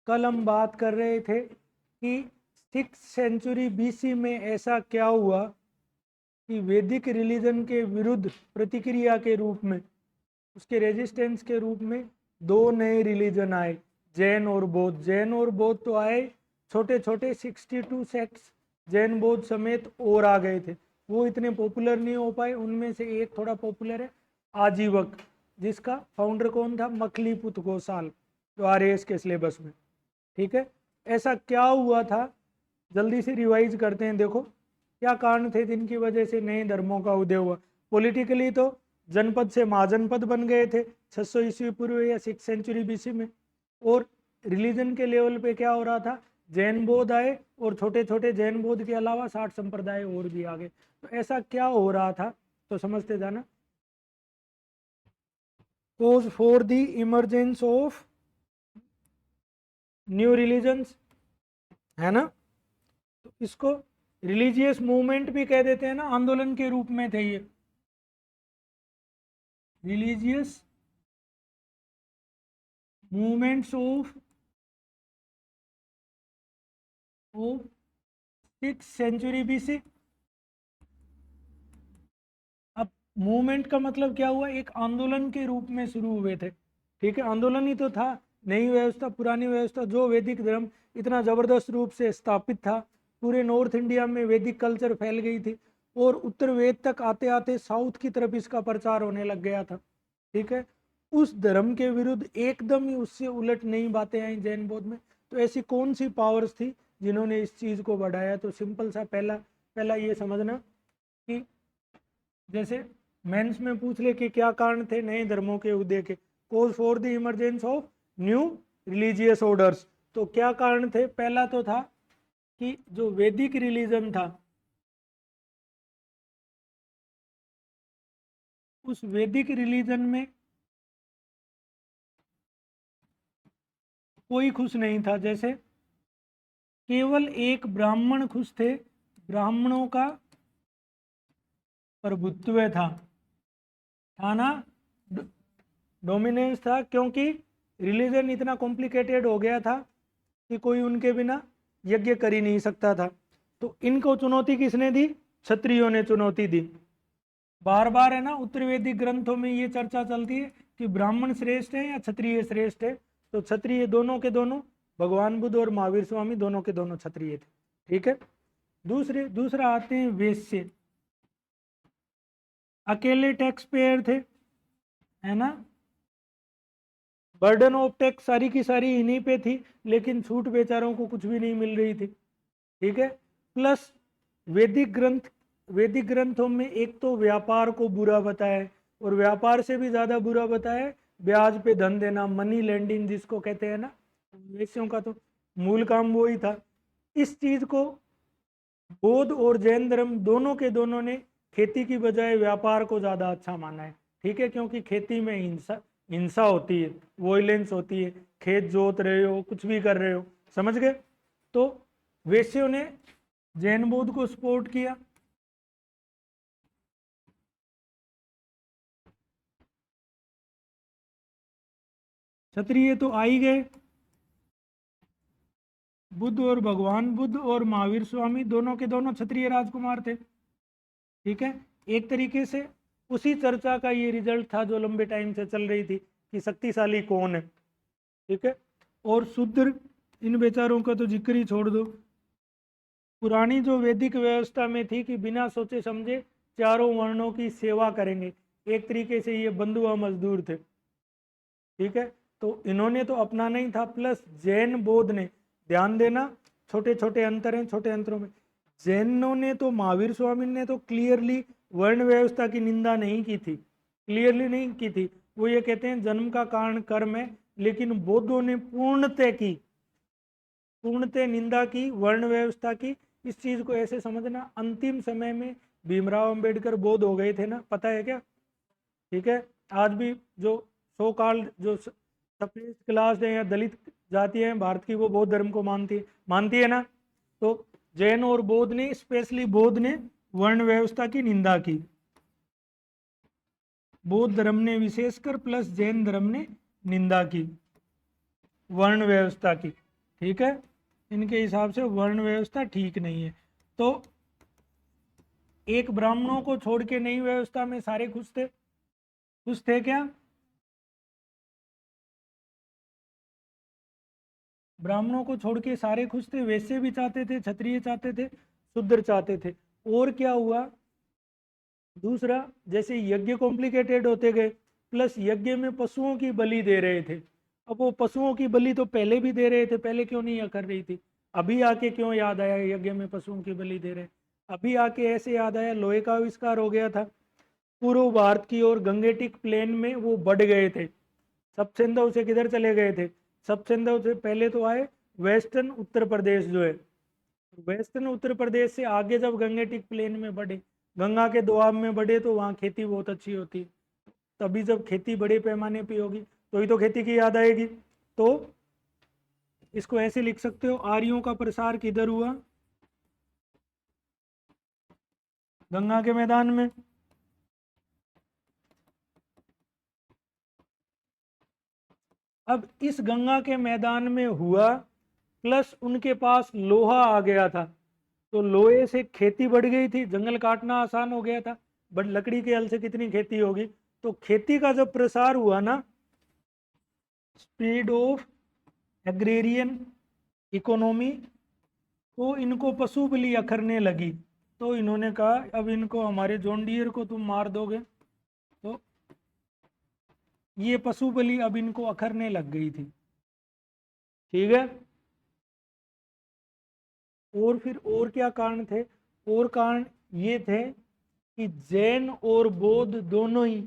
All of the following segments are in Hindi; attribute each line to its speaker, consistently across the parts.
Speaker 1: कल हम बात कर रहे थे कि 6th सेंचुरी बीसी में ऐसा क्या हुआ कि वैदिक रिलीजन के विरुद्ध प्रतिक्रिया के रूप में, उसके रेजिस्टेंस के रूप में दो नए रिलीजन आए, जैन और बौद्ध। जैन और बौद्ध तो आए, छोटे छोटे 62 सेक्ट्स जैन बौद्ध समेत और आ गए थे। वो इतने पॉपुलर नहीं हो पाए। उनमें से एक थोड़ा पॉपुलर है, आजीवक, जिसका फाउंडर कौन था? मखलीपुत गोसाल, जो आरएएस के सिलेबस में। ठीक है, ऐसा क्या हुआ था, जल्दी से रिवाइज करते हैं। देखो क्या कारण थे जिनकी वजह से नए धर्मों का उदय हुआ। पॉलिटिकली तो जनपद से महाजनपद बन गए थे 600 ईस्वी पूर्व या 6th सेंचुरी बीसी में। और रिलीजन के लेवल पे क्या हो रहा था? जैन बौद्ध आए और छोटे छोटे जैन बौद्ध के अलावा 60 संप्रदाय और भी आ गए। तो ऐसा क्या हो रहा था, तो समझते जाना। cause for the emergence of new religions, है ना। तो इसको रिलीजियस मूवमेंट भी कह देते हैं ना, आंदोलन के रूप में थे ये religious movements of 6th century BC. अब मूवमेंट का मतलब क्या हुआ? एक आंदोलन के रूप में शुरू हुए थे। ठीक है, आंदोलन ही तो था। नई व्यवस्था, पुरानी व्यवस्था, जो वैदिक धर्म इतना जबरदस्त रूप से स्थापित था, पूरे नॉर्थ इंडिया में वैदिक कल्चर फैल गई थी, और उत्तर वेद तक आते आते साउथ की तरफ इसका प्रचार होने लग गया था। ठीक है, उस धर्म के विरुद्ध एकदम ही उससे उलट नई बातें आई जैन बौद्ध में। तो ऐसी कौन सी पावर्स थी जिन्होंने इस चीज को बढ़ाया? तो सिंपल सा पहला पहला ये समझना कि जैसे मेंस में पूछ ले कि क्या कारण थे नए धर्मों के उदय के, cause for the emergence of new religious orders. तो क्या कारण थे? पहला तो था कि जो वैदिक रिलीजन था, उस वैदिक रिलीजन में कोई खुश नहीं था। जैसे केवल एक ब्राह्मण खुश थे, ब्राह्मणों का प्रभुत्व था ना, डोमिनेंस था, क्योंकि रिलीजन इतना कॉम्प्लिकेटेड हो गया था कि कोई उनके बिना यज्ञ कर ही नहीं सकता था। तो इनको चुनौती किसने दी? क्षत्रियों ने चुनौती दी। बार बार है ना, उत्तर वैदिक ग्रंथों में ये चर्चा चलती है कि ब्राह्मण श्रेष्ठ है या क्षत्रिय श्रेष्ठ है। तो क्षत्रिय दोनों के दोनों, भगवान बुद्ध और महावीर स्वामी दोनों के दोनों क्षत्रिय थे। ठीक है, दूसरा आते हैं वेश्य। अकेले टैक्स पेयर थे, है ना, बर्डन ऑफ टैक्स सारी की सारी इन्हीं पे थी, लेकिन छूट बेचारों को कुछ भी नहीं मिल रही थी। ठीक है, प्लस वैदिक ग्रंथों में एक तो व्यापार को बुरा बताया, और व्यापार से भी ज्यादा बुरा बताया ब्याज पे धन देना, मनी लेंडिंग जिसको कहते हैं ना। वैश्यों का तो मूल काम वो ही था। इस चीज को बौद्ध और जैन धर्म दोनों के दोनों ने खेती की बजाय व्यापार को ज्यादा अच्छा माना है। ठीक है, क्योंकि खेती में हिंसा हिंसा होती है, वॉयलेंस होती है, खेत जोत रहे हो, कुछ भी कर रहे हो, समझ गए। तो वैश्यों ने जैन बौद्ध को सपोर्ट किया। क्षत्रिय तो आ ही गए, बुद्ध और भगवान बुद्ध और महावीर स्वामी दोनों के दोनों क्षत्रिय राजकुमार थे। ठीक है, एक तरीके से उसी चर्चा का ये रिजल्ट था जो लंबे टाइम से चल रही थी कि शक्तिशाली कौन है। ठीक है, और शूद्र, इन बेचारों का तो जिक्र ही छोड़ दो। पुरानी जो वैदिक व्यवस्था में थी कि बिना सोचे समझे चारों वर्णों की सेवा करेंगे, एक तरीके से ये बंधुआ मजदूर थे। ठीक है, तो इन्होंने तो अपनाना ही था, प्लस जैन बौद्ध ने, ध्यान देना, छोटे छोटे अंतर हैं, छोटे अंतरों में जैनों ने तो, महावीर स्वामी ने तो क्लियरली वर्ण व्यवस्था की निंदा नहीं की थी, क्लियरली नहीं की थी। वो ये कहते हैं जन्म का कारण कर्म है, लेकिन बौद्धों ने पूर्णतः निंदा की वर्ण व्यवस्था की। इस चीज को ऐसे समझना, अंतिम समय में भीमराव अंबेडकर बौद्ध हो गए थे ना, पता है क्या? ठीक है, आज भी जो सो कॉल्ड जो सफेद क्लास है या दलित जाति है भारत की, वो बौद्ध धर्म को मानती है ना। तो जैन और बौद्ध ने, स्पेशली बौद्ध ने वर्ण व्यवस्था की निंदा की, बौद्ध धर्म ने विशेषकर, प्लस जैन धर्म ने निंदा की वर्ण व्यवस्था की। ठीक है, इनके हिसाब से वर्ण व्यवस्था ठीक नहीं है। तो एक ब्राह्मणों को छोड़ के नई व्यवस्था में सारे खुश थे, खुश थे क्या? ब्राह्मणों को छोड़ के सारे खुश थे, वैश्य भी चाहते थे, क्षत्रिय चाहते थे, शूद्र चाहते थे। और क्या हुआ दूसरा, जैसे यज्ञ कॉम्प्लिकेटेड होते गए, प्लस यज्ञ में पशुओं की बलि दे रहे थे। अब वो पशुओं की बलि तो पहले भी दे रहे थे, पहले क्यों नहीं कर रही थी, अभी आके क्यों याद आया यज्ञ में पशुओं की बलि दे रहे? अभी आके ऐसे याद आया, लोहे का आविष्कार हो गया था, पूर्व भारत की ओर गंगेटिक प्लेन में वो बढ़ गए थे। सप्तसिंधु से किधर चले गए थे? सप्तसिंधु से पहले तो आए वेस्टर्न उत्तर प्रदेश जो है, वेस्टर्न उत्तर प्रदेश से आगे जब गंगेटिक प्लेन में बढ़े, गंगा के दोआब में बढ़े, तो वहाँ खेती बहुत अच्छी होती। तभी जब खेती बड़े पैमाने पे होगी तो ही तो खेती की याद आएगी। तो इसको ऐसे लिख सकते हो, आर्यों का प्रसार किधर हुआ? गंगा के मैदान में। अब इस गंगा के मैदान में हुआ, प्लस उनके पास लोहा आ गया था, तो लोहे से खेती बढ़ गई थी, जंगल काटना आसान हो गया था, बट लकड़ी के हल से कितनी खेती होगी? तो खेती का जब प्रसार हुआ ना, स्पीड ऑफ एग्रेरियन इकोनॉमी, तो इनको पशु बलि अखरने लगी। तो इन्होंने कहा अब इनको, हमारे जॉन डियर को तुम मार दोगे, तो ये पशु बलि अब इनको अखरने लग गई थी। ठीक है, और फिर और क्या कारण थे? और कारण ये थे कि जैन और बौद्ध दोनों ही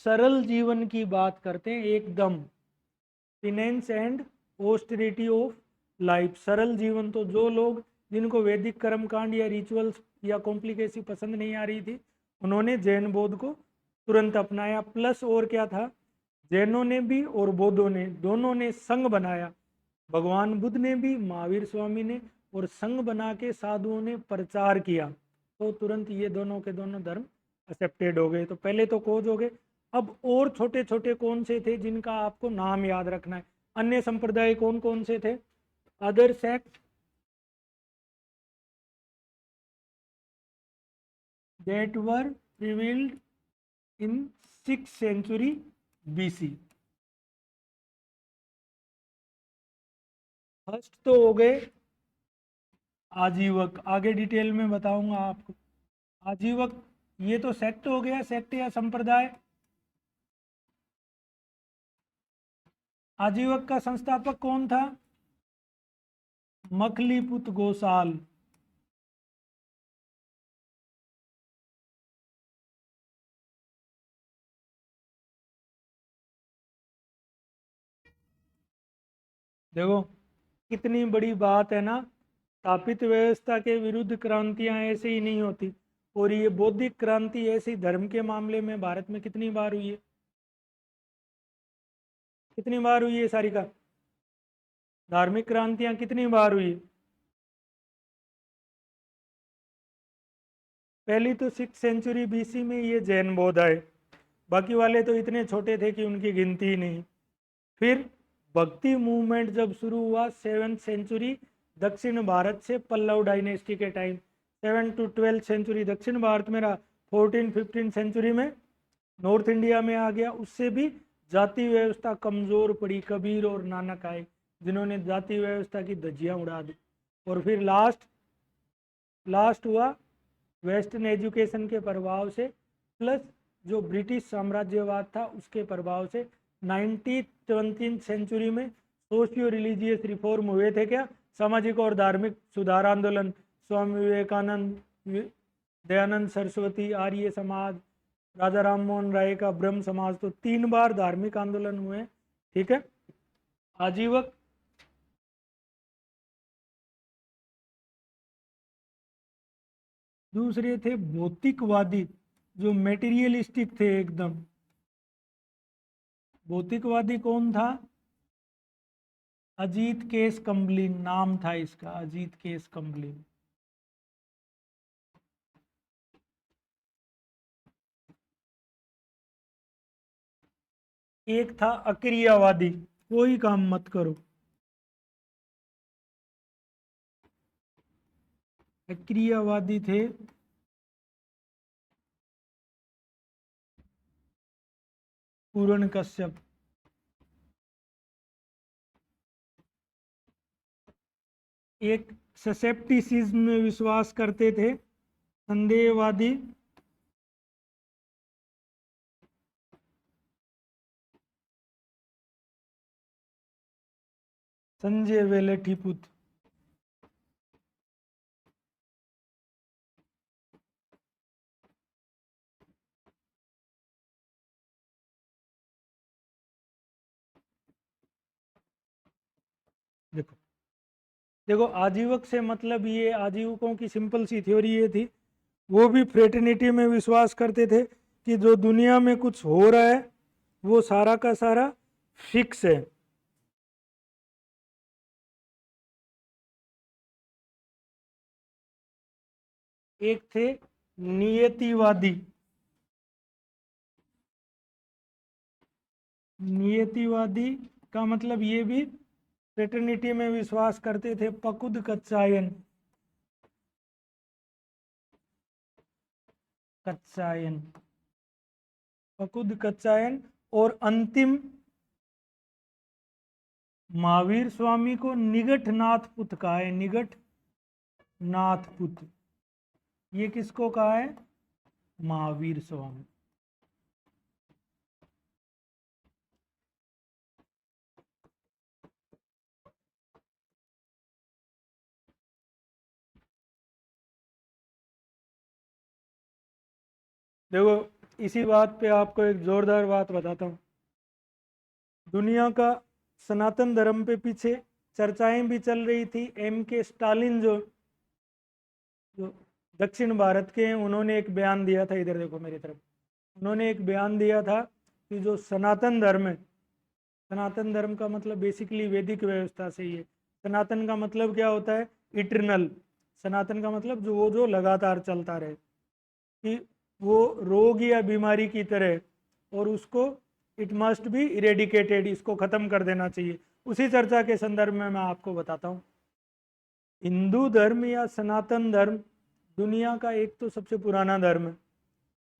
Speaker 1: सरल जीवन की बात करते हैं एकदम, finance and austerity of life, सरल जीवन। तो जो लोग, जिनको वैदिक कर्मकांड या रिचुअल्स या कॉम्प्लिकेसी पसंद नहीं आ रही थी, उन्होंने जैन बौद्ध को तुरंत अपनाया। प्लस और क्या था, जैनों ने भी और बौद्धों ने, दोनों ने संघ बनाया, भगवान बुद्ध ने भी, महावीर स्वामी ने, और संघ बना के साधुओं ने प्रचार किया, तो तुरंत ये दोनों के दोनों धर्म एक्सेप्टेड हो गए। तो पहले तो खोज हो गए। अब और छोटे छोटे कौन से थे जिनका आपको नाम याद रखना है? अन्य संप्रदाय कौन कौन से थे? Other sect that were prevailed in 6th century BC। First तो हो गए आजीवक, आगे डिटेल में बताऊंगा आपको। आजीवक ये तो सेक्ट हो गया, सेक्ट या संप्रदाय। आजीवक का संस्थापक कौन था? मखलीपुत गोसाल। देखो कितनी बड़ी बात है ना, स्थापित व्यवस्था के विरुद्ध क्रांतियां ऐसे ही नहीं होती। और ये बौद्धिक क्रांति ऐसी धर्म के मामले में भारत में कितनी बार हुई है? कितनी बार हुई है सारिका? धार्मिक क्रांतियां कितनी बार हुई? पहली तो 6th century BC में ये जैन बौद्ध आए, बाकी वाले तो इतने छोटे थे कि उनकी गिनती ही नहीं। फिर भक्ति मूवमेंट जब शुरू हुआ 7th century दक्षिण भारत से, पल्लव डायनेस्टी के टाइम, 7 to 12th century दक्षिण भारत में रहा, 14th 15th century में नॉर्थ इंडिया में आ गया। उससे भी जाति व्यवस्था कमजोर पड़ी, कबीर और नानक आए जिन्होंने जाति व्यवस्था की धज्जियां उड़ा दी। और फिर लास्ट लास्ट हुआ वेस्टर्न एजुकेशन के प्रभाव से, प्लस जो ब्रिटिश साम्राज्यवाद था उसके प्रभाव से। 19th 20th century में सोशियो रिलीजियस रिफॉर्म हुए थे क्या? सामाजिक और धार्मिक सुधार आंदोलन, स्वामी विवेकानंद, दयानंद सरस्वती, आर्य समाज, राजा राम मोहन राय का ब्रह्म समाज, तो 3 बार धार्मिक आंदोलन हुए। ठीक है, आजीवक। दूसरे थे भौतिकवादी, जो मेटीरियलिस्टिक थे एकदम। भौतिकवादी कौन था? अजीत केस कम्बलिन नाम था इसका, अजीत केस कम्बलिन। एक था अक्रियावादी, कोई काम मत करो। अक्रियावादी थे पूर्ण कश्यप। एक ससेप्टिसिज्म में विश्वास करते थे संदेहवादी संजय वेलेठीपुत। देखो देखो, आजीवक से मतलब ये आजीवकों की सिंपल सी थ्योरी ये थी, वो भी फ्रेटर्निटी में विश्वास करते थे कि जो दुनिया में कुछ हो रहा है वो सारा का सारा फिक्स है। एक थे नियतिवादी। नियतिवादी का मतलब ये भी फ्रेटर्निटी में विश्वास करते थे पकुद कच्चायन। कच्चायन, पकुद कच्चायन। और अंतिम महावीर स्वामी को निगट नाथ पुत कहा है। निगट नाथ पुत, ये किसको कहा है? महावीर स्वामी। देखो, इसी बात पे आपको एक जोरदार बात बताता हूँ। दुनिया का सनातन धर्म पे पीछे चर्चाएं भी चल रही थी। M.K. स्टालिन जो दक्षिण भारत के हैं, उन्होंने एक बयान दिया था। इधर देखो मेरी तरफ, उन्होंने एक बयान दिया था कि जो सनातन धर्म है, सनातन धर्म का मतलब बेसिकली वैदिक व्यवस्था से ही है। सनातन का मतलब क्या होता है? इटरनल। सनातन का मतलब जो लगातार चलता रहे, कि वो रोग या बीमारी की तरह, और उसको इट मस्ट बी इरेडिकेटेड, इसको खत्म कर देना चाहिए। उसी चर्चा के संदर्भ में मैं आपको बताता हूँ। हिंदू धर्म या सनातन धर्म दुनिया का एक तो सबसे पुराना धर्म है।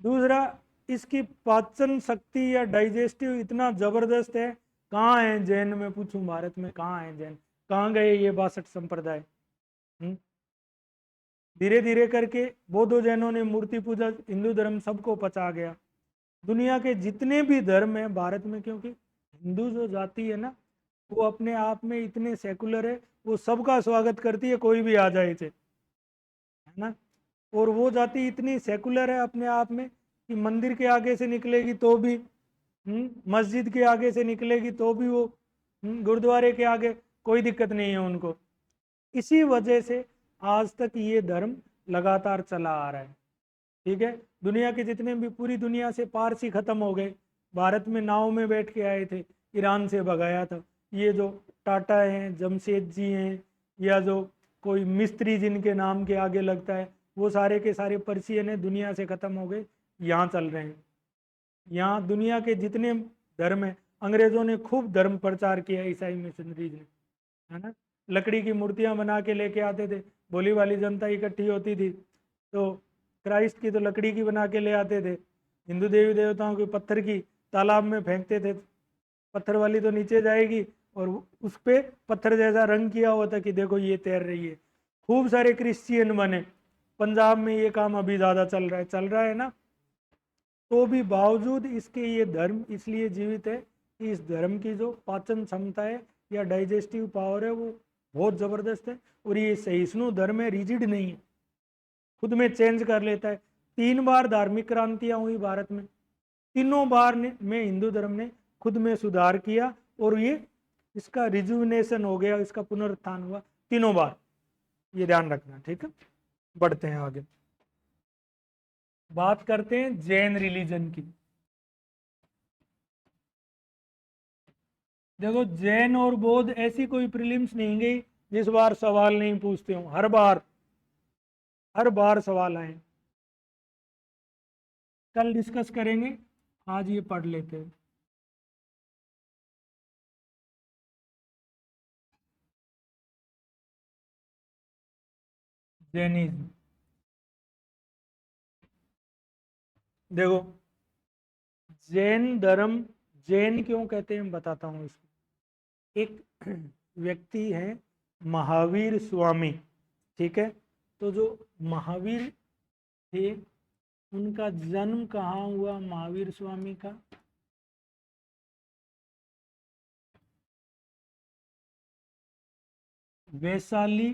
Speaker 1: दूसरा, इसकी पाचन शक्ति या डाइजेस्टिव इतना जबरदस्त है। कहाँ है जैन? में पूछूं, भारत में कहाँ है जैन? कहाँ गए ये 62 संप्रदाय? धीरे धीरे करके बौद्ध जैनों ने मूर्ति पूजा, हिंदू धर्म सबको पचा गया। दुनिया के जितने भी धर्म हैं भारत में, क्योंकि हिंदू जो जाति है ना, वो अपने आप में इतने सेकुलर है, वो सबका स्वागत करती है, कोई भी आ जाए इसे, है ना। और वो जाति इतनी सेकुलर है अपने आप में कि मंदिर के आगे से निकलेगी तो भी, मस्जिद के आगे से निकलेगी तो भी वो, गुरुद्वारे के आगे, कोई दिक्कत नहीं है उनको। इसी वजह से आज तक ये धर्म लगातार चला आ रहा है। ठीक है, दुनिया के जितने भी, पूरी दुनिया से पारसी खत्म हो गए, भारत में नाव में बैठ के आए थे, ईरान से भगाया था। ये जो टाटा हैं, जमशेद जी हैं, या जो कोई मिस्त्री जिनके नाम के आगे लगता है, वो सारे के सारे पर्शियन है, दुनिया से खत्म हो गए, यहाँ चल रहे हैं। यहाँ दुनिया के जितने धर्म है, अंग्रेजों ने खूब धर्म प्रचार किया, ईसाई मिशनरीज ने, है ना। लकड़ी की मूर्तियां बना के लेके आते थे, भोली वाली जनता इकट्ठी होती थी, तो क्राइस्ट की तो लकड़ी की बना के ले आते थे। हिंदू देवी देवताओं की पत्थर की तालाब में फेंकते थे, पत्थर वाली तो नीचे जाएगी, और उस पे पत्थर जैसा रंग किया हुआ था कि देखो ये तैर रही है। खूब सारे क्रिश्चियन बने। पंजाब में ये काम अभी ज़्यादा चल रहा है ना। तो भी बावजूद इसके, ये धर्म इसलिए जीवित है कि इस धर्म की जो पाचन क्षमता है या डाइजेस्टिव पावर है, वो बहुत ज़बरदस्त है। और ये सहिष्णु धर्म है, रिजिड नहीं है, खुद में चेंज कर लेता है। 3 बार धार्मिक क्रांतियां हुई भारत में, तीनों बार में हिंदू धर्म ने खुद में सुधार किया, और ये इसका रिजुविनेशन हो गया, इसका पुनरुत्थान हुआ तीनों बार। ये ध्यान रखना, ठीक है। बढ़ते हैं आगे, बात करते हैं जैन रिलीजन की। देखो, जैन और बौद्ध ऐसी कोई प्रीलिम्स नहीं गई जिस बार सवाल नहीं पूछते हो। हर बार सवाल आए। कल डिस्कस करेंगे, आज ये पढ़ लेते हैं। जैनिज्म। देखो जैन धर्म, जैन क्यों कहते हैं बताता हूँ इसको। एक व्यक्ति है महावीर स्वामी, ठीक है। तो जो महावीर थे उनका जन्म कहाँ हुआ महावीर स्वामी का? वैशाली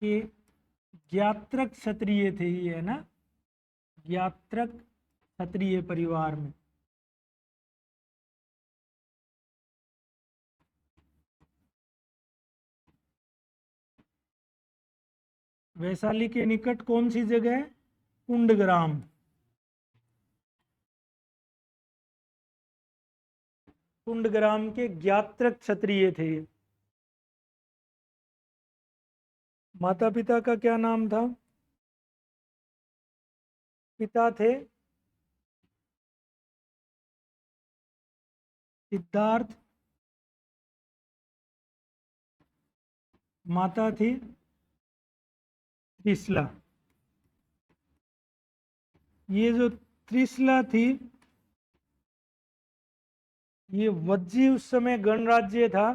Speaker 1: के ज्ञात्रक क्षत्रिय थे ये, है ना, ज्ञात्रक क्षत्रिय परिवार में। वैशाली के निकट कौन सी जगह है? कुंडग्राम। कुंडग्राम के ज्ञात्रक क्षत्रिय थे ये। माता पिता का क्या नाम था? पिता थे सिद्धार्थ, माता थी त्रिशला। ये जो त्रिशला थी ये वज्जी, उस समय गणराज्य था।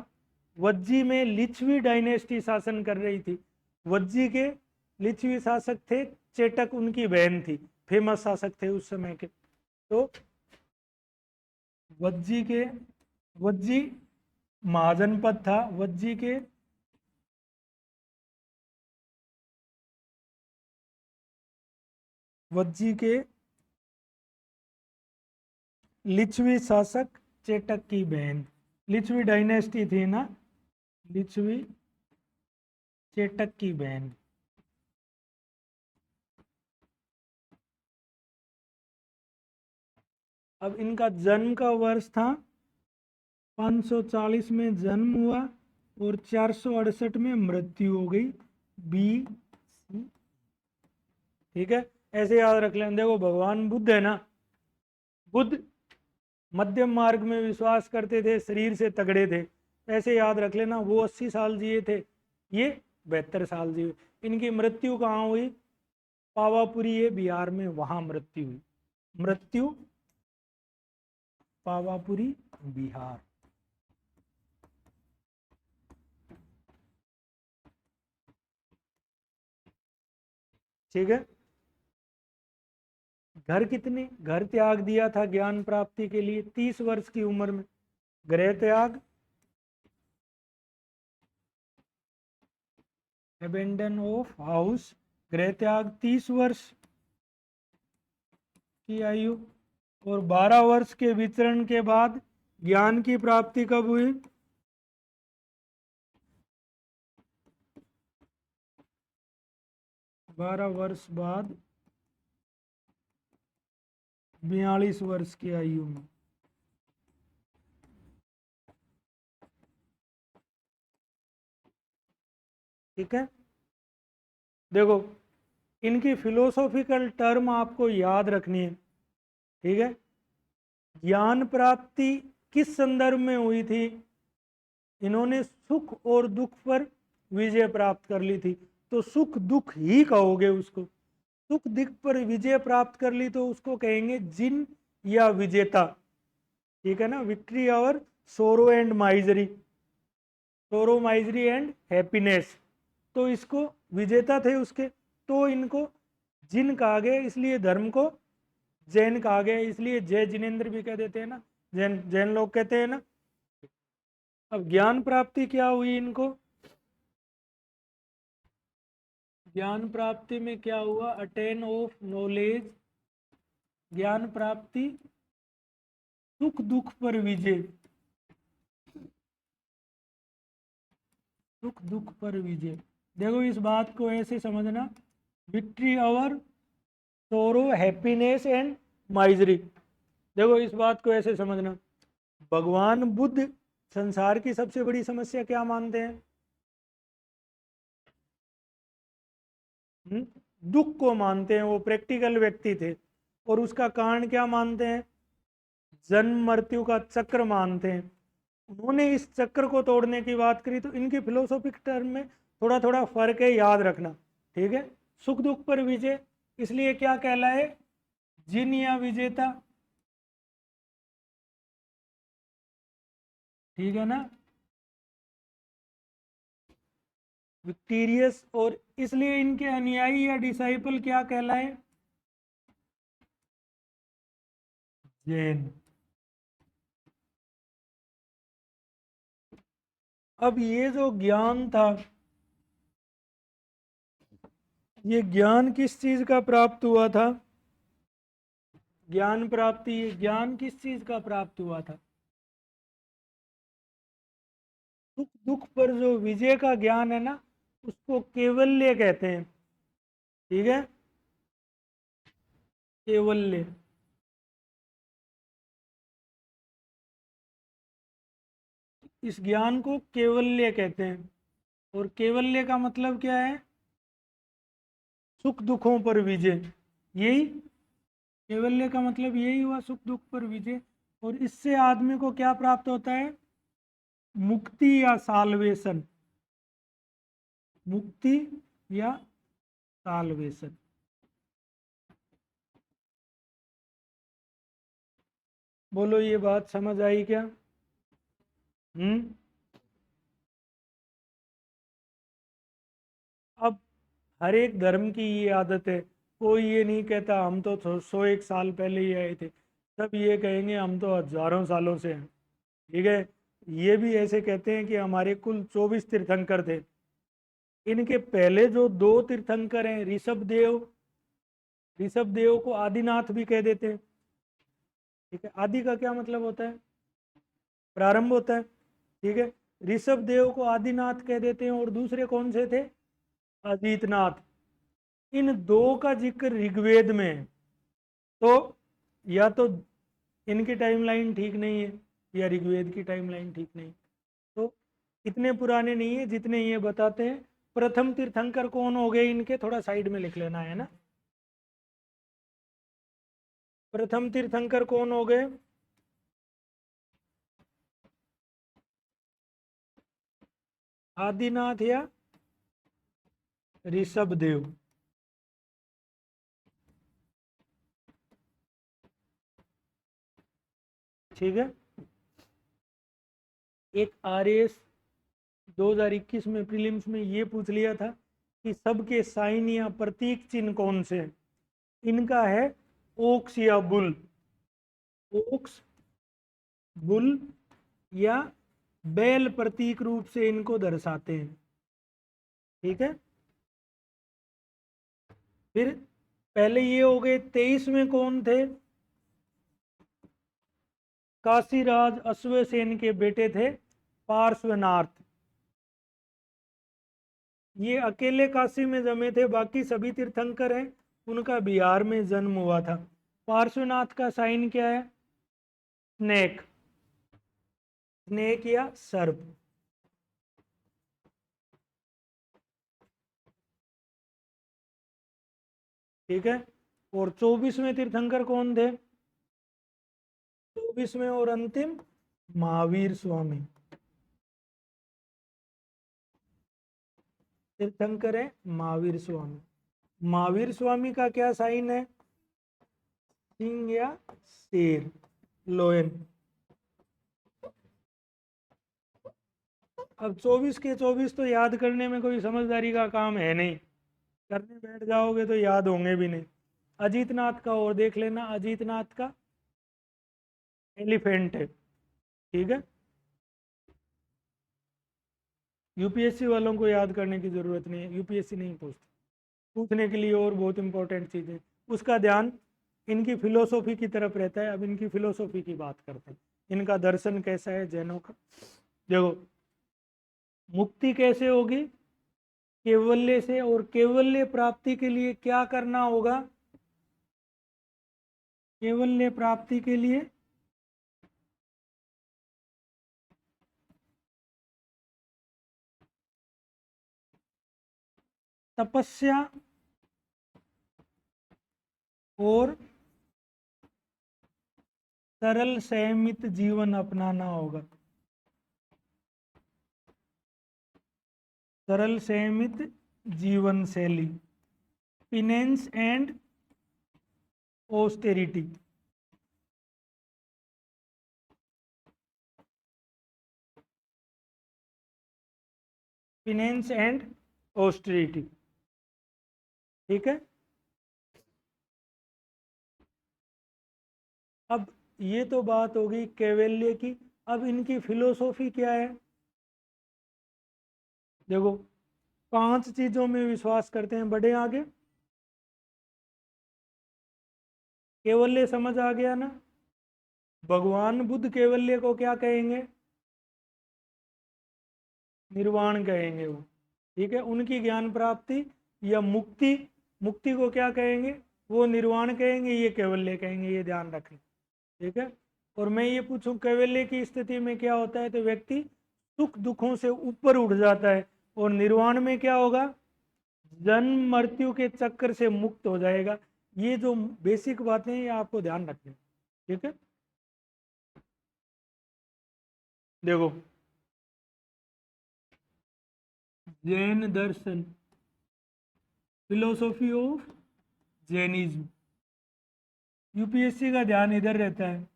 Speaker 1: वज्जी में लिच्छवी डायनेस्टी शासन कर रही थी। वज्जी के लिच्छवी शासक थे चेटक, उनकी बहन थी, फेमस शासक थे उस समय के। तो वज्जी महाजनपद था। वज्जी के लिच्छवी शासक चेटक की बहन, लिच्छवी डायनेस्टी थी ना, लिच्छवी चेटक की बहन। अब इनका जन्म का वर्ष था 540 में जन्म हुआ और 468 में मृत्यु हो गई BC। ठीक है, ऐसे याद रख लें। देखो भगवान बुद्ध है ना, बुद्ध मध्यम मार्ग में विश्वास करते थे, शरीर से तगड़े थे, ऐसे याद रख लेना। वो 80 साल जिए थे, ये 72 साल जिए। इनकी मृत्यु कहाँ हुई? पावापुरी है बिहार में, वहां मृत्यु हुई। मृत्यु पावापुरी बिहार। ठीक है। घर त्याग दिया था ज्ञान प्राप्ति के लिए 30 वर्ष की उम्र में। गृह त्याग, एबेंडन ऑफ हाउस, गृह त्याग 30 वर्ष की आयु। और 12 वर्ष के विचरण के बाद ज्ञान की प्राप्ति कब हुई? 12 वर्ष बाद 42 वर्ष की आयु में। ठीक है। देखो इनकी फिलोसॉफिकल टर्म आपको याद रखनी है। ठीक है। ज्ञान प्राप्ति किस संदर्भ में हुई थी? इन्होंने सुख और दुख पर विजय प्राप्त कर ली थी, तो सुख दुख ही कहोगे उसको। सुख दुख पर विजय प्राप्त कर ली तो उसको कहेंगे जिन या विजेता। ठीक है ना, victory over sorrow and misery, सोरो माइजरी एंड हैप्पीनेस। तो इसको विजेता थे उसके, तो इनको जिन कहा गया, इसलिए धर्म को जैन कहा गया। इसलिए जय जिनेन्द्र भी कह देते हैं ना, जैन जैन लोग कहते हैं ना। अब ज्ञान प्राप्ति क्या हुई इनको? ज्ञान प्राप्ति में क्या हुआ? अटेन ऑफ नॉलेज, ज्ञान प्राप्ति, सुख दुख पर विजय, सुख दुख पर विजय। देखो इस बात को ऐसे समझना, विक्ट्री ओवर सोरो हैप्पीनेस एंड माइजरी। देखो इस बात को ऐसे समझना, भगवान बुद्ध संसार की सबसे बड़ी समस्या क्या मानते हैं? दुख को मानते हैं। वो प्रैक्टिकल व्यक्ति थे। और उसका कारण क्या मानते हैं? जन्म मृत्यु का चक्र मानते हैं। उन्होंने इस चक्र को तोड़ने की बात करी। तो इनकी फिलोसॉफिक टर्म में थोड़ा थोड़ा फर्क है, याद रखना, ठीक है। सुख दुख पर विजय, इसलिए क्या कहलाए, जिन या विजेता, ठीक है ना, विक्टीरियस। और इसलिए इनके अनुयायी या डिसाइपल क्या कहलाए, जैन। अब ये जो ज्ञान था, ये ज्ञान किस चीज का प्राप्त हुआ था, ज्ञान प्राप्ति, ये ज्ञान किस चीज का प्राप्त हुआ था, सुख दुख पर जो विजय का ज्ञान है ना, उसको केवल्य कहते हैं, ठीक है, केवल्य। इस ज्ञान को केवल्य कहते हैं। और केवल्य का मतलब क्या है, सुख दुखों पर विजय, यही केवल्य का मतलब यही हुआ, सुख दुख पर विजय। और इससे आदमी को क्या प्राप्त होता है, मुक्ति या साल्वेशन, मुक्ति या साल्वेशन। बोलो ये बात समझ आई क्या? हम्म। अब हर एक धर्म की ये आदत है, कोई ये नहीं कहता हम तो 100-1 साल पहले ही आए थे, सब ये कहेंगे हम तो हजारों सालों से हैं, ठीक है। ये भी ऐसे कहते हैं कि हमारे कुल 24 तीर्थंकर थे। इनके पहले जो 2 तीर्थंकर हैं, ऋषभ देव, ऋषभ देव को आदिनाथ भी कह देते हैं, ठीक है। आदि का क्या मतलब होता है, प्रारंभ होता है, ठीक है। ऋषभ देव को आदिनाथ कह देते हैं। और दूसरे कौन से थे, अजीतनाथ। इन दो का जिक्र ऋग्वेद में है। तो या तो इनकी टाइमलाइन ठीक नहीं है, या ऋग्वेद की टाइमलाइन ठीक नहीं, तो इतने पुराने नहीं है जितने ये बताते हैं। प्रथम तीर्थंकर कौन हो गए इनके, थोड़ा साइड में लिख लेना है ना। प्रथम तीर्थंकर कौन हो गए, आदिनाथ या ऋषभ देव, ठीक है। एक आरएएस 2021 में प्रीलिम्स में ये पूछ लिया था कि सबके साइन या प्रतीक चिन्ह कौन से हैं। इनका है ओक्स या बुल, ओक्स, बुल या बैल प्रतीक रूप से इनको दर्शाते हैं, ठीक है। फिर पहले ये हो गए। 23 में कौन थे, काशीराज अश्वसेन के बेटे थे पार्श्वनाथ। ये अकेले काशी में जमे थे, बाकी सभी तीर्थंकर हैं उनका बिहार में जन्म हुआ था। पार्श्वनाथ का साइन क्या है, स्नेक, स्नेक या सर्प, ठीक है। और 24वें तीर्थंकर कौन थे, 24वें और अंतिम महावीर स्वामी तीर्थंकर है, महावीर स्वामी। महावीर स्वामी का क्या साइन है, सिंह या शेर, लोयन। अब 24 के 24 तो याद करने में कोई समझदारी का काम है नहीं, करने बैठ जाओगे तो याद होंगे भी नहीं। अजीतनाथ का और देख लेना, अजीतनाथ का एलिफेंट है, ठीक है। यूपीएससी वालों को याद करने की जरूरत नहीं है, यूपीएससी नहीं पूछती, पूछने के लिए और बहुत इंपॉर्टेंट चीज़ें, उसका ध्यान इनकी फिलोसॉफी की तरफ रहता है। अब इनकी फिलोसॉफी की बात करते हैं, इनका दर्शन कैसा है जैनों का। देखो, मुक्ति कैसे होगी, केवल्य से। और केवल्य प्राप्ति के लिए क्या करना होगा, केवल्य प्राप्ति के लिए तपस्या और सरल संयमित जीवन अपनाना होगा। सरल संयमित जीवन शैली, finance and austerity. Finance and austerity, ठीक है। अब ये तो बात होगी कैवेल्ये की। अब इनकी फिलोसॉफी क्या है? देखो, 5 चीजों में विश्वास करते हैं। बढ़े आगे, कैवल्य समझ आ गया ना? भगवान बुद्ध कैवल्य को क्या कहेंगे? निर्वाण कहेंगे वो, ठीक है। उनकी ज्ञान प्राप्ति या मुक्ति, मुक्ति को क्या कहेंगे? वो निर्वाण कहेंगे, ये कैवल्य कहेंगे, ये ध्यान रखें, ठीक है। और मैं ये पूछूं, कैवल्य की स्थिति में क्या होता है? तो व्यक्ति सुख दुखों से ऊपर उठ जाता है। और निर्वाण में क्या होगा? जन्म मृत्यु के चक्कर से मुक्त हो जाएगा। ये जो बेसिक बातें हैं ये आपको ध्यान रखनी, ठीक है। देखो, जैन दर्शन, फिलोसॉफी ऑफ जैनिज्म, यूपीएससी का ध्यान इधर रहता है।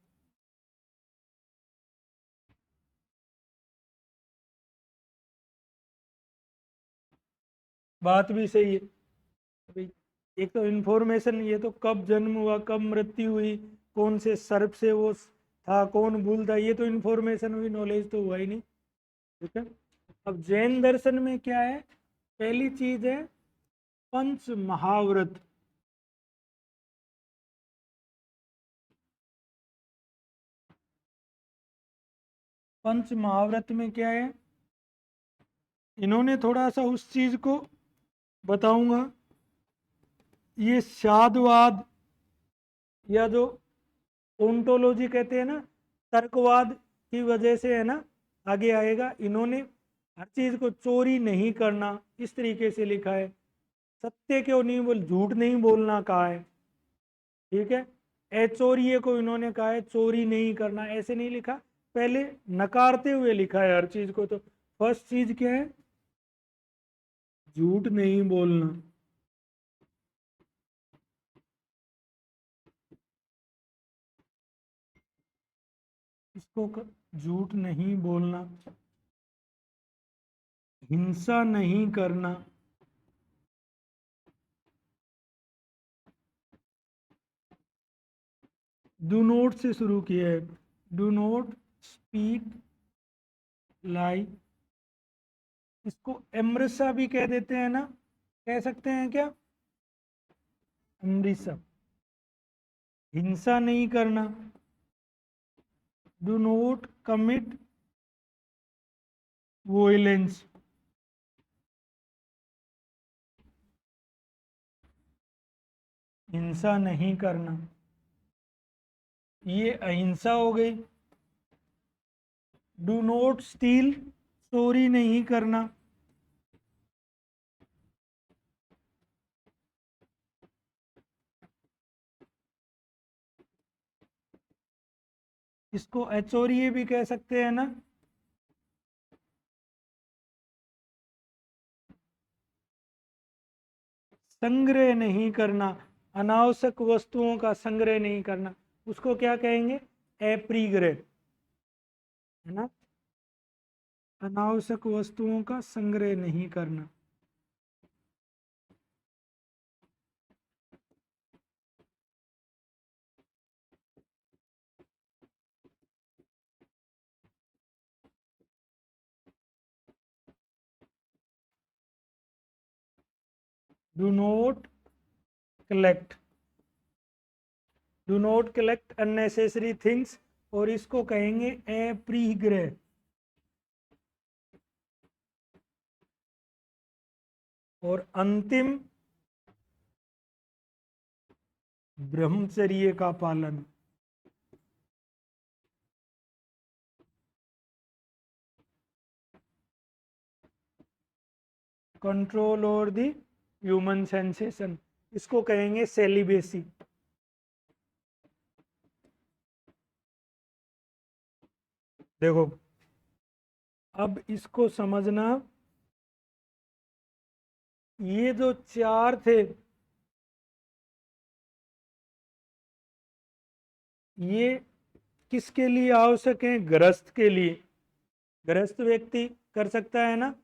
Speaker 1: बात भी सही है भाई। एक तो इन्फॉर्मेशन, ये तो कब जन्म हुआ, कब मृत्यु हुई, कौन से सर्प से वो था, कौन भूल था, ये तो इन्फॉर्मेशन हुई, नॉलेज तो हुआ ही नहीं, ठीक है। अब जैन दर्शन में क्या है? पहली चीज है पंच महाव्रत। पंच महाव्रत में क्या है? इन्होंने थोड़ा सा उस चीज को बताऊंगा। ये शादवाद, या जो ओंटोलॉजी कहते हैं ना, तर्कवाद की वजह से है ना, आगे आएगा। इन्होंने हर चीज को चोरी नहीं करना इस तरीके से लिखा है। सत्य क्यों नहीं बोल, झूठ नहीं बोलना कहा है, ठीक है। अचोरिये को इन्होंने कहा है चोरी नहीं करना, ऐसे नहीं लिखा, पहले नकारते हुए लिखा है हर चीज को। तो फर्स्ट चीज क्या है? झूठ नहीं बोलना। झूठ नहीं बोलना, हिंसा नहीं करना, डू नोट से शुरू किया है, डू नोट स्पीक लाई। इसको अमृसा भी कह देते हैं ना, कह सकते हैं क्या? अमृसा। हिंसा नहीं करना, डू नोट कमिट वोयलेंस। हिंसा नहीं करना, ये अहिंसा हो गई। डू नोट स्टील, चोरी नहीं करना। इसको अचोरिये भी कह सकते हैं ना। संग्रह नहीं करना, अनावश्यक वस्तुओं का संग्रह नहीं करना, उसको क्या कहेंगे? अपरिग्रह, है ना। अनावश्यक वस्तुओं का संग्रह नहीं करना। Do not collect, do not collect unnecessary things, और इसको कहेंगे अपरिग्रह। और अंतिम, ब्रह्मचर्य का पालन। Control over the human sensation, इसको कहेंगे सेलिबेसी। देखो, अब इसको समझना ये जो चार थे ये किसके लिए आवश्यक हैं? गृहस्थ के लिए। गृहस्थ व्यक्ति कर सकता है ना,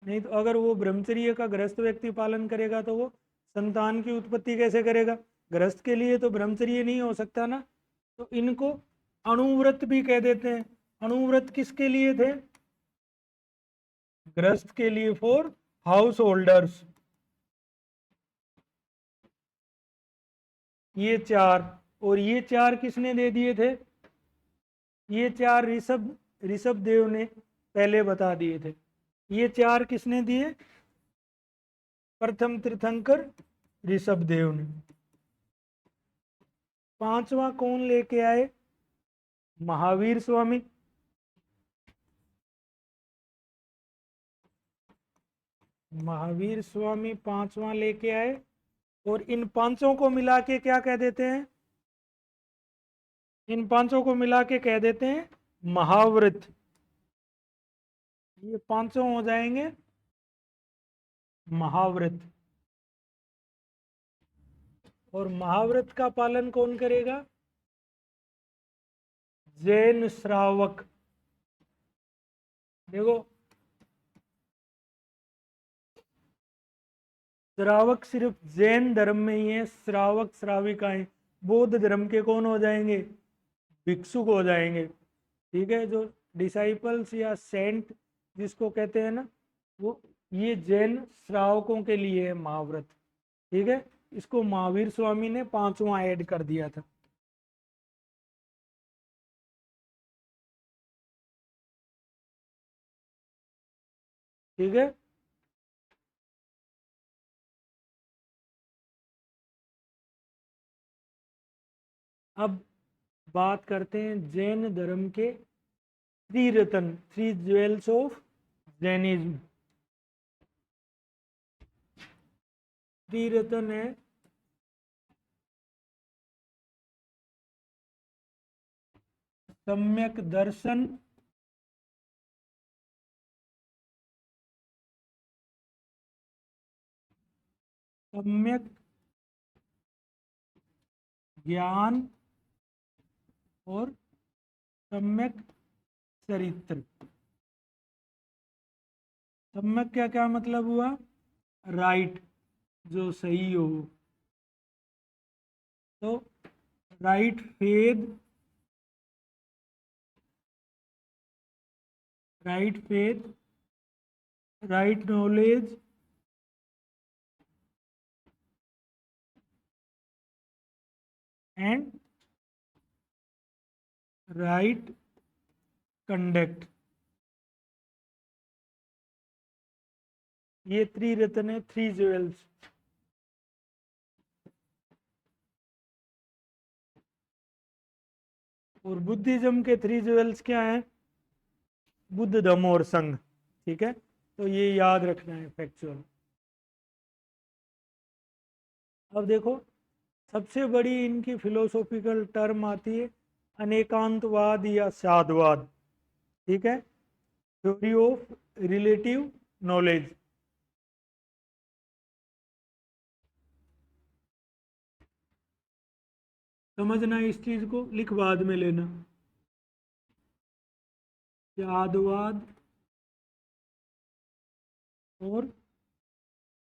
Speaker 1: नहीं तो अगर वो ब्रह्मचर्य का गृहस्थ व्यक्ति पालन करेगा तो वो संतान की उत्पत्ति कैसे करेगा? गृहस्थ के लिए तो ब्रह्मचर्य नहीं हो सकता ना। तो इनको अणुव्रत भी कह देते हैं। अणुव्रत किसके लिए थे? गृहस्थ के लिए, फॉर हाउस होल्डर्स। ये चार, और ये चार किसने दे दिए थे? ये चार ऋषभ ऋषभ देव ने पहले बता दिए थे। ये चार किसने दिए? प्रथम तीर्थंकर ऋषभ देव ने। पांचवा कौन लेके आए? महावीर स्वामी। महावीर स्वामी पांचवा लेके आए, और इन पांचों को मिला के क्या कह देते हैं? इन पांचों को मिला के कह देते हैं महाव्रत। ये पांचों हो जाएंगे महाव्रत। और महाव्रत का पालन कौन करेगा? जैन श्रावक। देखो, श्रावक सिर्फ जैन धर्म में ही है, श्रावक श्राविकाएं बौद्ध धर्म के कौन हो जाएंगे? भिक्षुक हो जाएंगे। ठीक है, जो डिसाइपल्स या सेंट जिसको कहते हैं ना, वो ये जैन श्रावकों के लिए है महाव्रत। ठीक है, इसको महावीर स्वामी ने पांचवा ऐड कर दिया था। ठीक है, अब बात करते हैं जैन धर्म के त्रिरत्न, थ्री ज्वेल्स ऑफ जैनिज्म। त्रिरत्न है सम्यक दर्शन, सम्यक ज्ञान और सम्यक चरित्र। सम्यक क्या क्या मतलब हुआ? राइट, जो सही हो। तो right faith, right faith, right knowledge, and right conduct. ये त्रिरत्न है, थ्री ज्वेल्स। और बुद्धिज्म के थ्री ज्वेल्स क्या हैं? बुद्ध, धम्म और संघ। ठीक है, तो ये याद रखना है फैक्चुअल। अब देखो, सबसे बड़ी इनकी फिलोसॉफिकल टर्म आती है अनेकांतवाद या साधवाद। ठीक है, थ्योरी ऑफ रिलेटिव नॉलेज। समझना इस चीज को, लिख बाद में लेना। साधवाद और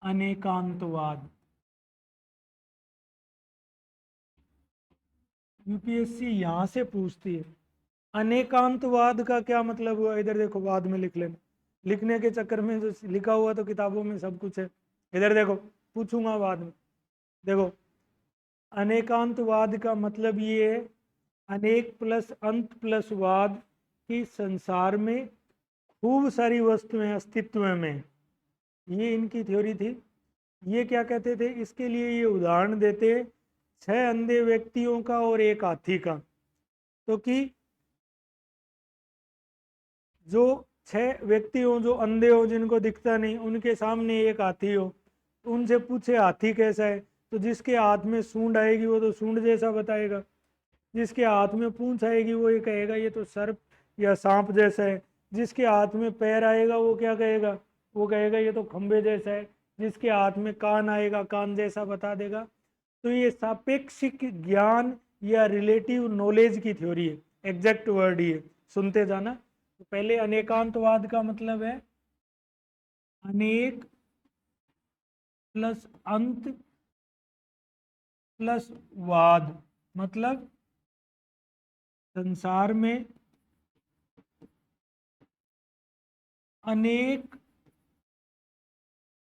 Speaker 1: अनेकांतवाद। यूपीएससी यहां से पूछती है। अनेकांतवाद का क्या मतलब हुआ? इधर देखो, बाद में लिख लेना। लिखने के चक्कर में जो लिखा हुआ तो किताबों में सब कुछ है। इधर देखो, पूछूंगा बाद में। देखो, अनेकांतवाद का मतलब ये है अनेक प्लस अंत प्लस वाद की संसार में खूब सारी वस्तुएं अस्तित्व में। ये इनकी थ्योरी थी। ये क्या कहते थे इसके लिए? ये उदाहरण देते 6 अंधे व्यक्तियों का और एक हाथी का। तो कि जो 6 व्यक्ति हो जो अंधे हो, जिनको दिखता नहीं, उनके सामने एक हाथी हो, तो उनसे पूछे हाथी कैसा है, तो जिसके हाथ में सूंड आएगी वो तो सूंड जैसा बताएगा, जिसके हाथ में पूंछ आएगी वो ये कहेगा ये तो सर्प या सांप जैसा है, जिसके हाथ में पैर आएगा वो क्या कहेगा? वो कहेगा ये तो खंबे जैसा है, जिसके हाथ में कान आएगा कान जैसा बता देगा। तो ये सापेक्षिक ज्ञान या रिलेटिव नॉलेज की थ्योरी है, एग्जैक्ट वर्ड ही है, सुनते जाना। तो पहले अनेकांतवाद का मतलब है अनेक प्लस अंत प्लस वाद, मतलब संसार में अनेक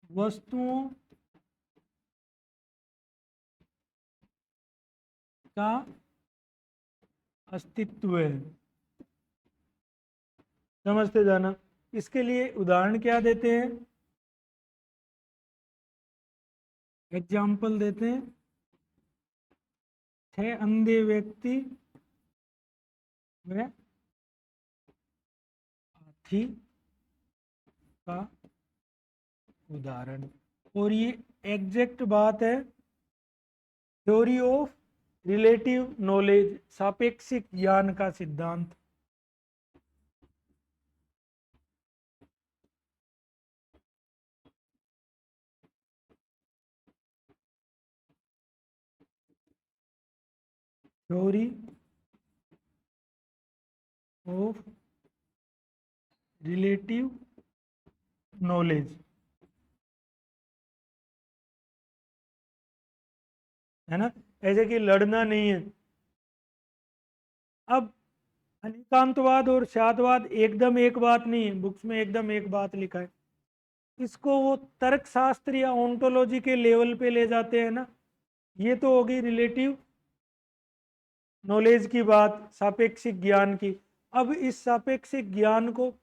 Speaker 1: वस्तुओं का अस्तित्व है। समझते जाना। इसके लिए उदाहरण क्या देते हैं, एग्जाम्पल देते हैं, 6 अंधे व्यक्ति व हाथी का उदाहरण। और ये एग्जैक्ट बात है, थ्योरी ऑफ रिलेटिव नॉलेज, सापेक्षिक ज्ञान का सिद्धांत। थ्योरी ऑफ रिलेटिव नॉलेज, है ना। ऐसे कि लड़ना नहीं है। अब अनेकांतवाद और शादवाद एकदम एक बात नहीं है, बुक्स में एकदम एक बात लिखा है। इसको वो तर्कशास्त्र या ओंटोलॉजी के लेवल पे ले जाते हैं ना। ये तो होगी रिलेटिव नॉलेज की बात, सापेक्षिक ज्ञान की। अब इस सापेक्षिक ज्ञान को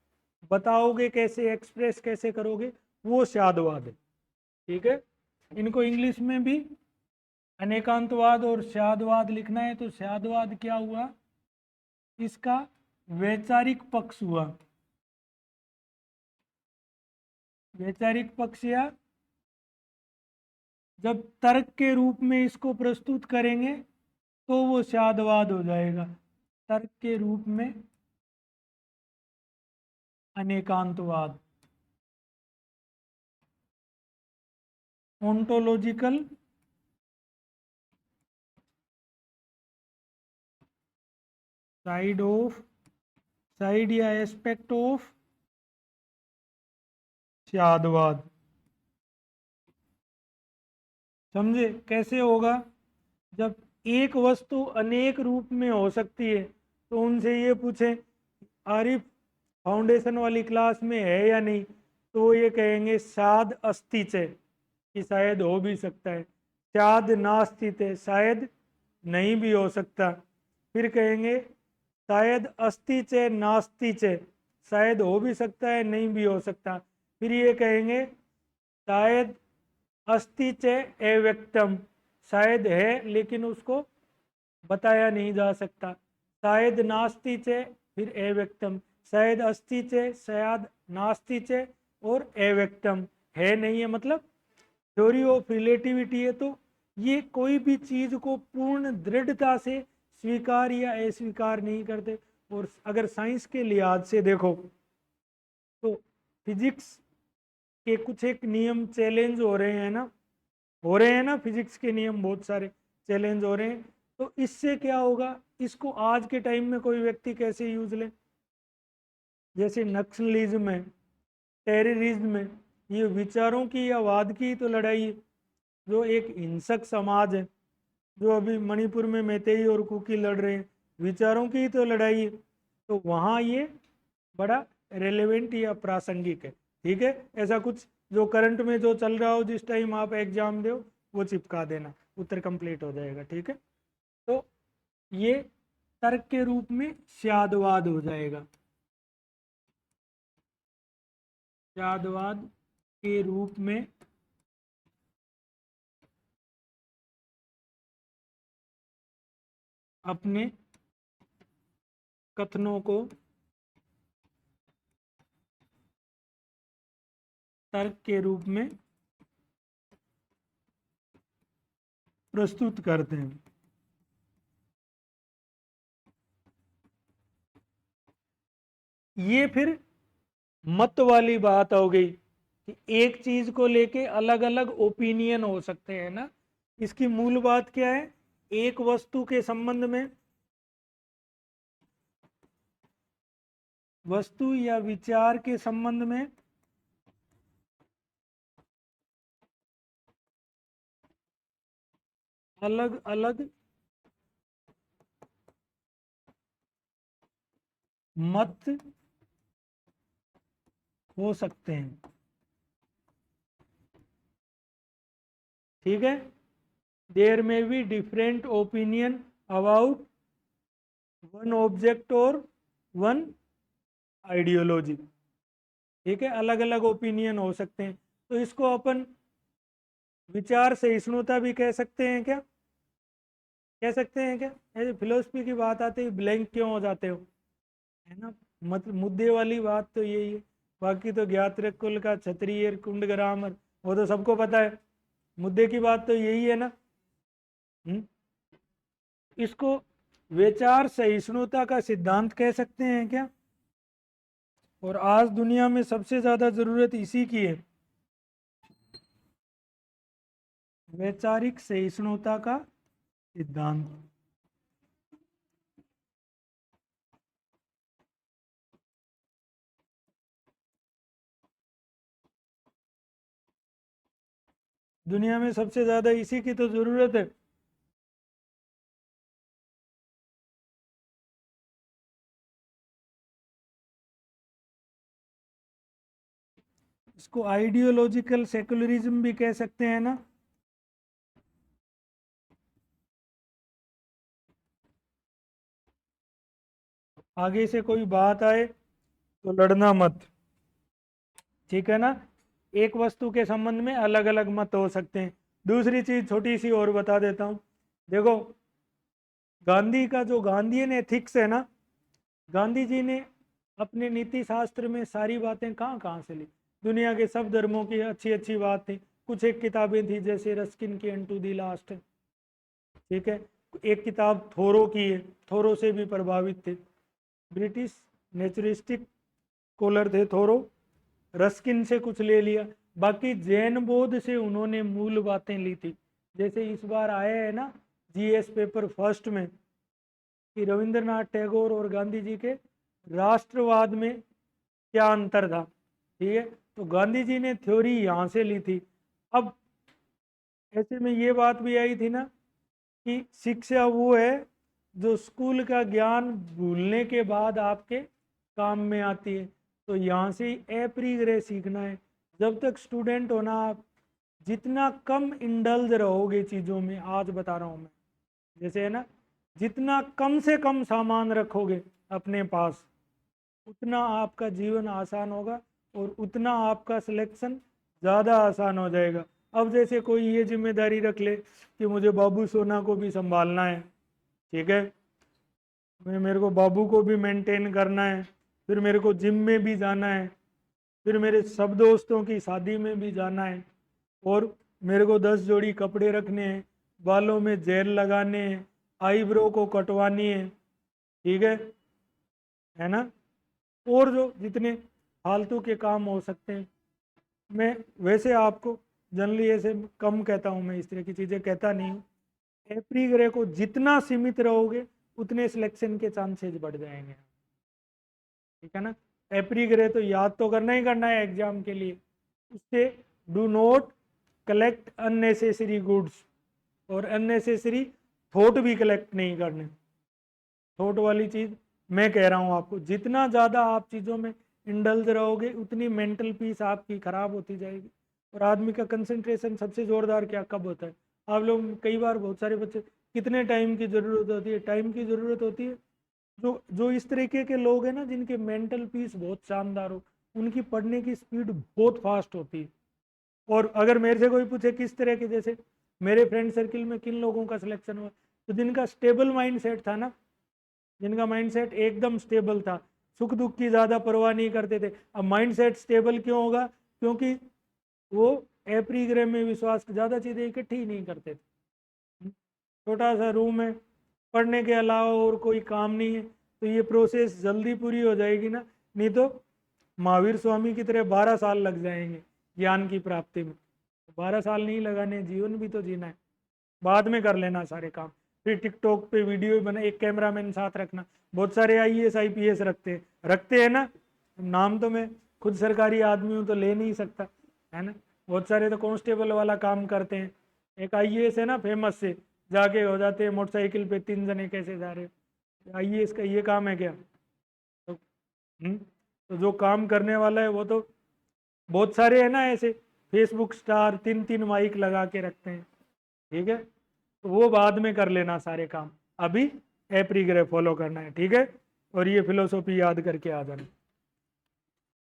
Speaker 1: बताओगे कैसे, एक्सप्रेस कैसे करोगे, वो शादवाद है। ठीक है, इनको इंग्लिश में भी अनेकांतवाद और शादवाद लिखना है। तो शादवाद क्या हुआ, इसका वैचारिक पक्ष हुआ। वैचारिक पक्ष, या जब तर्क के रूप में इसको प्रस्तुत करेंगे तो वो शादवाद हो जाएगा। तर्क के रूप में अनेकांतवाद, ओंटोलॉजिकल साइड या एस्पेक्ट ऑफ शादवाद। समझे कैसे होगा, जब एक वस्तु अनेक रूप में हो सकती है तो उनसे ये पूछें आरिफ फाउंडेशन वाली क्लास में है या नहीं, तो वो ये कहेंगे शायद अस्तित्व है, कि शायद हो भी सकता है। शायद नास्तित्व है, शायद नहीं भी हो सकता। फिर कहेंगे शायद अस्तित्व नास्तित्व, शायद हो भी सकता है नहीं भी हो सकता। फिर ये कहेंगे शायद अस्तित्व अव्यक्तम, शायद है लेकिन उसको बताया नहीं जा सकता। शायद नास्ति च, फिर अव्यक्तम, शायद अस्ति च, शायद नास्ति च, और अव्यक्तम, है नहीं है, मतलब थ्योरी ऑफ रिलेटिविटी है। तो ये कोई भी चीज को पूर्ण दृढ़ता से स्वीकार या अस्वीकार नहीं करते। और अगर साइंस के लिहाज से देखो तो फिजिक्स के कुछ एक नियम चैलेंज हो रहे हैं ना, हो रहे हैं ना, फिजिक्स के नियम बहुत सारे चैलेंज हो रहे हैं। तो इससे क्या होगा, इसको आज के टाइम में कोई व्यक्ति कैसे यूज ले, जैसे नक्सलिज्म है, टेररिज्म है, ये विचारों की या वाद की तो लड़ाई है। जो एक हिंसक समाज है, जो अभी मणिपुर में मैतेई और कुकी लड़ रहे हैं, विचारों की तो लड़ाई है। तो वहाँ ये बड़ा रेलेवेंट या प्रासंगिक है। ठीक है, ऐसा कुछ जो करंट में जो चल रहा हो, जिस टाइम आप एग्जाम दो वो चिपका देना, उत्तर कंप्लीट हो जाएगा। ठीक है, तो ये तर्क के रूप में शादवाद हो जाएगा। शादवाद के रूप में अपने कथनों को तर्क के रूप में प्रस्तुत करते हैं। ये फिर मत वाली बात हो गई। कि एक चीज को लेके अलग अलग ओपिनियन हो सकते हैं ना। इसकी मूल बात क्या है, एक वस्तु के संबंध में, वस्तु या विचार के संबंध में अलग अलग मत हो सकते हैं। ठीक है, देयर में be different opinion about one object और वन आइडियोलॉजी। ठीक है, अलग अलग ओपिनियन हो सकते हैं, तो इसको अपन विचार सहिष्णुता भी कह सकते हैं क्या, कह सकते हैं क्या। ऐसे फिलोसफी की बात आती है ब्लैंक क्यों हो जाते हो, है ना। मुद्दे वाली बात तो यही है। बाकी तो ज्ञात्र कुल का क्षत्रिय कुंड ग्रामर वो तो सबको पता है, मुद्दे की बात तो यही है ना। हम्म? इसको विचार सहिष्णुता का सिद्धांत कह सकते हैं क्या। और आज दुनिया में सबसे ज्यादा जरूरत इसी की है, वैचारिक सहिष्णुता का सिद्धांत। दुनिया में सबसे ज्यादा इसी की तो जरूरत है। इसको आइडियोलॉजिकल सेकुलरिज्म भी कह सकते हैं ना। आगे से कोई बात आए तो लड़ना मत, ठीक है ना। एक वस्तु के संबंध में अलग अलग मत हो सकते हैं। दूसरी चीज छोटी सी और बता देता हूं, देखो गांधी का जो गांधीयन एथिक्स है ना, गांधी जी ने अपने नीति शास्त्र में सारी बातें कहाँ कहाँ से ली, दुनिया के सब धर्मों की अच्छी अच्छी बात थी। कुछ एक किताबें थी जैसे रस्किन की एंड टू दी लास्ट, ठीक है। एक किताब थोरो की है, थोरो से भी प्रभावित थे, ब्रिटिश नेचुरिस्टिक स्कॉलर थे थोरो, रस्किन से कुछ ले लिया। बाकी जैन बोध से उन्होंने मूल बातें ली थी। जैसे इस बार आए हैं ना जीएस पेपर फर्स्ट में कि रविंद्रनाथ टैगोर और गांधी जी के राष्ट्रवाद में क्या अंतर था, ठीक है। तो गांधी जी ने थ्योरी यहाँ से ली थी। अब ऐसे में ये बात भी आई थी ना कि शिक्षा वो है जो स्कूल का ज्ञान भूलने के बाद आपके काम में आती है। तो यहाँ से ही अपरिग्रह सीखना है। जब तक स्टूडेंट होना, आप जितना कम इंडल्ज रहोगे चीज़ों में, आज बता रहा हूँ मैं, जैसे है ना, जितना कम से कम सामान रखोगे अपने पास, उतना आपका जीवन आसान होगा और उतना आपका सिलेक्शन ज़्यादा आसान हो जाएगा। अब जैसे कोई ये जिम्मेदारी रख ले कि मुझे बाबू सोना को भी संभालना है, ठीक है, मेरे को बाबू को भी मेंटेन करना है, फिर मेरे को जिम में भी जाना है, फिर मेरे सब दोस्तों की शादी में भी जाना है, और मेरे को 10 जोड़ी कपड़े रखने हैं, बालों में जेल लगाने हैं, आईब्रो को कटवानी है, ठीक है ना। और जो जितने फालतू के काम हो सकते हैं, मैं वैसे आपको जनरली ऐसे कम कहता हूँ, मैं इस तरह की चीज़ें कहता नहीं हूँ। एप्री को जितना सीमित रहोगे उतने सिलेक्शन के चांसेस बढ़ जाएंगे, ठीक है ना। एप्री तो याद तो करना ही करना है एग्जाम के लिए। उससे do not collect unnecessary goods, और अननेसेसरी थॉट भी कलेक्ट नहीं करने। थॉट वाली चीज़ मैं कह रहा हूँ आपको, जितना ज़्यादा आप चीज़ों में इंडल्ज रहोगे उतनी मेंटल पीस आपकी खराब होती जाएगी। और आदमी का कंसंट्रेशन सबसे ज़ोरदार क्या कब होता है, आप लोग कई बार, बहुत सारे बच्चे, कितने टाइम की ज़रूरत होती है, टाइम की ज़रूरत होती है। जो जो इस तरीके के लोग हैं ना, जिनके मेंटल पीस बहुत शानदार हो, उनकी पढ़ने की स्पीड बहुत फास्ट होती है। और अगर मेरे से कोई पूछे किस तरह के, जैसे मेरे फ्रेंड सर्किल में किन लोगों का सिलेक्शन हुआ, तो जिनका स्टेबल माइंड सेट था ना, जिनका माइंडसेट एकदम स्टेबल था, सुख दुख की ज़्यादा परवाह नहीं करते थे। अब माइंडसेट स्टेबल क्यों होगा, क्योंकि वो एप्रीग्रह में विश्वास, ज़्यादा चीज़ें इकट्ठी ही नहीं करते थे। छोटा सा रूम है, पढ़ने के अलावा और कोई काम नहीं है, तो ये प्रोसेस जल्दी पूरी हो जाएगी ना। नहीं तो महावीर स्वामी की तरह 12 साल लग जाएंगे। ज्ञान की प्राप्ति में। 12 साल नहीं लगाने, जीवन भी तो जीना है, बाद में कर लेना सारे काम। फिर टिकटॉक पे वीडियो बना, एक कैमरामैन साथ रखना। बहुत सारे आईएएस आईपीएस रखते हैं ना, नाम तो मैं खुद सरकारी आदमी हूँ तो ले नहीं सकता, है ना। बहुत सारे तो कांस्टेबल वाला काम करते हैं। एक आईएएस है ना फेमस से, जाके हो जाते हैं मोटरसाइकिल पे 3 जने कैसे जा रहे हो। आईएएस का ये काम है क्या? तो जो काम करने वाला है वो तो बहुत सारे है ना ऐसे, फेसबुक स्टार 3-3 माइक लगा के रखते हैं, ठीक है। तो वो बाद में कर लेना सारे काम, अभी एप्रीग्रे फॉलो करना है, ठीक है। और ये फिलोसॉफी याद करके आ जाना।